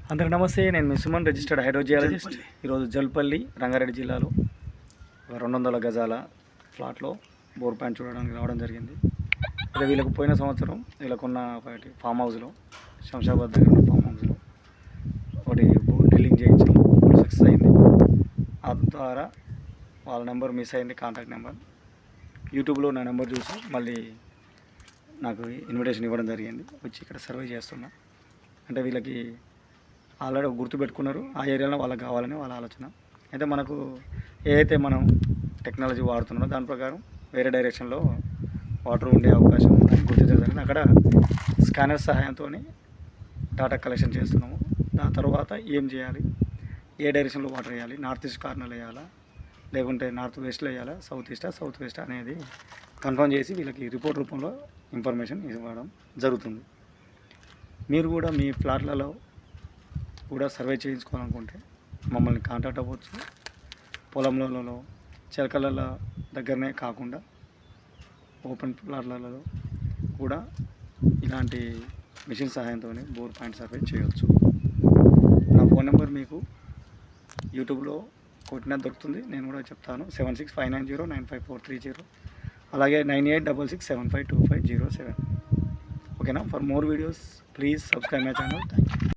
అందరికి నమస్తే. నేను మీ సుమన్, రిజిస్టర్డ్ హైడ్రోజియాలజిస్ట్. ఈరోజు జల్పల్లి రంగారెడ్డి జిల్లాలో 200 గజాల ఫ్లాట్లో బోర్ పాయింట్ చూడడానికి రావడం జరిగింది. అదే వీళ్ళకు పోయిన సంవత్సరం వీళ్ళకున్న ఒకటి ఫామ్ హౌస్లో, శంషాబాద్ దగ్గర ఉన్న ఫామ్ హౌస్లో ఒకటి బోర్ డ్రిల్లింగ్ చేయించాము. సక్సెస్ అయింది. ఆ ద్వారా వాళ్ళ నెంబర్ మిస్ అయింది, కాంటాక్ట్ నెంబర్. యూట్యూబ్లో నా నెంబర్ చూసి మళ్ళీ నాకు ఇన్విటేషన్ ఇవ్వడం జరిగింది. వచ్చి ఇక్కడ సర్వే చేస్తున్నా. అంటే వీళ్ళకి ఆల్రెడీ గుర్తుపెట్టుకున్నారు, ఆ ఏరియాలో వాళ్ళకి కావాలని వాళ్ళ ఆలోచన. అయితే మనకు ఏదైతే మనం టెక్నాలజీ వాడుతున్నామో దాని ప్రకారం వేరే డైరెక్షన్లో వాటర్ ఉండే అవకాశం ఉందని గుర్తించడం జరిగింది. అక్కడ స్కానర్ సహాయంతో డేటా కలెక్షన్ చేస్తున్నాము. దాని తర్వాత ఏం చేయాలి, ఏ డైరెక్షన్లో వాటర్ వేయాలి, నార్త్ ఈస్ట్ కార్నర్లో వేయాలా, లేకుంటే నార్త్ వెస్ట్లో వేయాలా, సౌత్ వెస్ట్ అనేది కన్ఫర్మ్ చేసి వీళ్ళకి రిపోర్ట్ రూపంలో ఇన్ఫర్మేషన్ ఇవ్వడం జరుగుతుంది. మీరు కూడా మీ ఫ్లాట్లలో కూడా సర్వే చేయించుకోవాలనుకుంటే మమ్మల్ని కాంటాక్ట్ అవ్వచ్చు. పొలంలలో, చిలకల దగ్గరనే కాకుండా ఓపెన్ ప్లాట్లలో కూడా ఇలాంటి మిషన్ సహాయంతో బోర్ పాయింట్ సర్వే చేయవచ్చు. నా ఫోన్ నెంబర్ మీకు యూట్యూబ్లో కొట్టినా దొరుకుతుంది. నేను కూడా చెప్తాను. 7659095430, అలాగే 9866752507. ఓకేనా? For more videos please subscribe my channel. Thank you.